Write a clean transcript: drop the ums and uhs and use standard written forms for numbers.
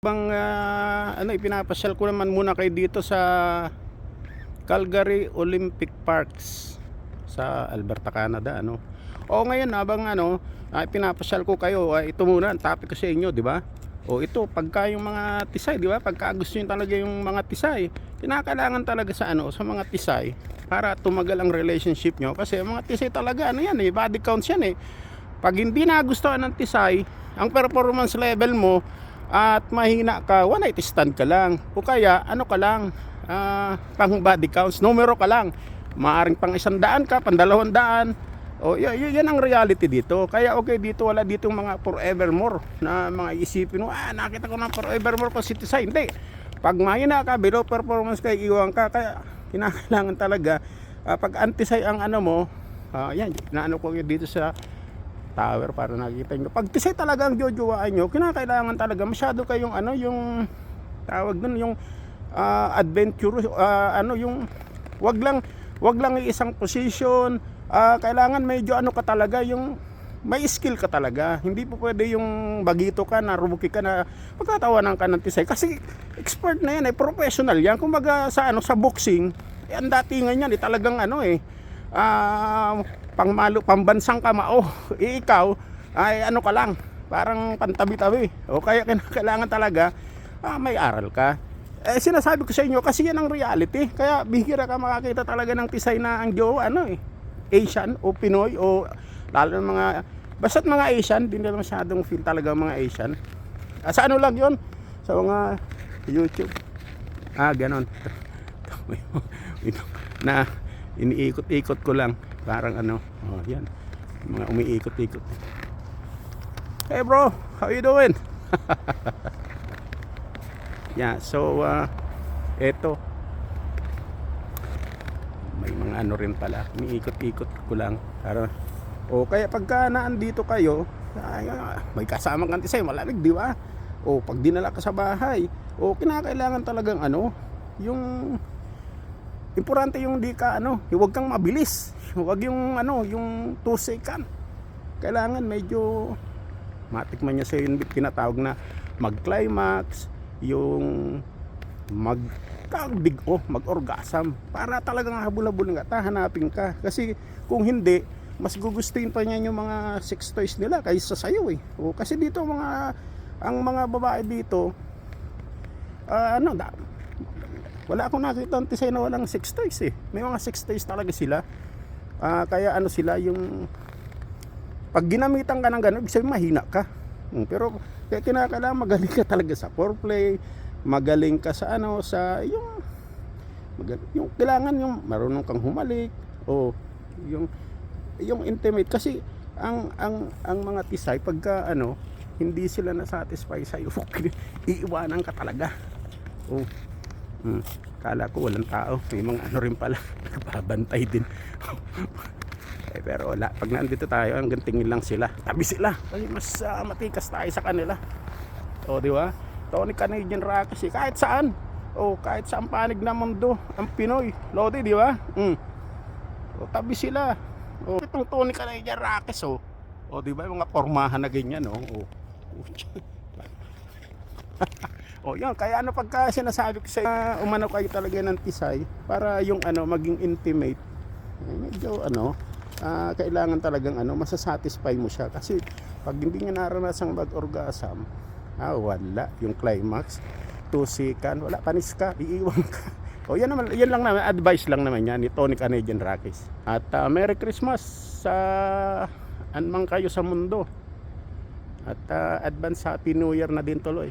Ipinapasyal ko naman muna kayo dito sa Calgary Olympic Parks sa Alberta, Canada, ano. O ngayon habang pinapasyal ko kayo, ito muna ang topic ko sa inyo, di ba? O ito, pagka yung mga tisay, di ba? Pagka gusto niyo talaga yung mga tisay, kinakailangan talaga sa mga tisay para tumagal ang relationship nyo. Kasi mga tisay talaga, body counts yan eh. Pag hindi nagustuhan ng tisay, ang performance level mo at mahina ka, one night stand ka lang, o kaya ka lang, pang body counts, numero ka lang, maaring pang 100 ka, pang 200. O yan ang reality dito. Kaya okay dito, wala dito mga forevermore na mga isipin mo, nakita ko ng forevermore ko si tisay. Hindi, pag mahina ka, below performance ka, iwan ka. Kaya kinakailangan talaga pag antisay ang mo, yan, naano ko yun dito sa tower para nakita nyo. Pag tisay talaga ang jojowain nyo, kinakailangan talaga masyado kayong yung tawag dun, yung adventurous, yung wag lang isang position. Kailangan medyo ka talaga, yung may skill ka talaga. Hindi po pwede yung bagito ka na rubuki ka na pagkatawanan ka ng tisay, kasi expert na yan, professional yan. Kumbaga sa boxing, ang datingan yan talagang pambansang kamao. Ikaw ay ka lang, parang pantabi-tabi. O kaya kailangan talaga may aral ka. Sinasabi ko sa inyo kasi yan ang reality. Kaya bihira ka makakita talaga ng tisay na ang jowa Asian o Pinoy, o lalo ng mga basta't mga Asian. Hindi nila masyadong feel talaga mga Asian. Sa lang yon, sa mga YouTube, ganon. Na iniikot-ikot ko lang, parang yan, mga umiikot-ikot. Hey bro, how you doing? Yeah, so eto, may mga rin pala, umiikot-ikot ko lang para kaya pagka naandito kayo, may kasamang antisay, malamig, di ba? O pag dinala ka sa bahay, kinakailangan talagang yung importante yung di ka huwag kang mabilis, huwag yung yung 2 second. Kailangan medyo matikman niya sa yung tinatawag na mag-climax, yung mag-orgasm, para talagang habol-habol nga hanapin ka. Kasi kung hindi, mas gugustuhin pa niya yung mga sex toys nila kaysa sa'yo kasi dito ang mga babae dito, wala akong nakita ng tisay na walang sex toys May mga sex toys talaga sila. Kaya sila yung pag ginamitan ka ng gano'n, ibig sabihin mahina ka. Pero kaya kinakailangan magaling ka talaga sa foreplay, magaling ka sa yung kailangan yung marunong kang humalik, o yung intimate. Kasi ang mga tisay pagka hindi sila na satisfy sa iyo, iiwanan ka talaga. Kala ko walang tao, may mga rin pala nagbabantay din. Pero wala, pag nandito tayo hanggang tingin lang sila, tabi sila kasi mas matikas tayo sa kanila. Di ba? Tony Canadian Rockies, kahit saan, kahit saan panig ng mundo ang Pinoy, Lodi, di ba? Tabi sila. Itong Tony Canadian Rockies, di ba, yung mga pormahan na ganyan, yan, kaya pagka sinasabi ko sa umano kayo talaga ng tisay para yung maging intimate, medyo kailangan talagang masasatisfy mo siya. Kasi pag hindi niya naranasang mag-orgasm, wala yung climax, 2 second, wala, panis ka, iiwan ka. Yan lang naman, advice lang naman yan ni Tony Canadian Rockies. At Merry Christmas sa anmang kayo sa mundo. At advance Happy New Year na din tuloy.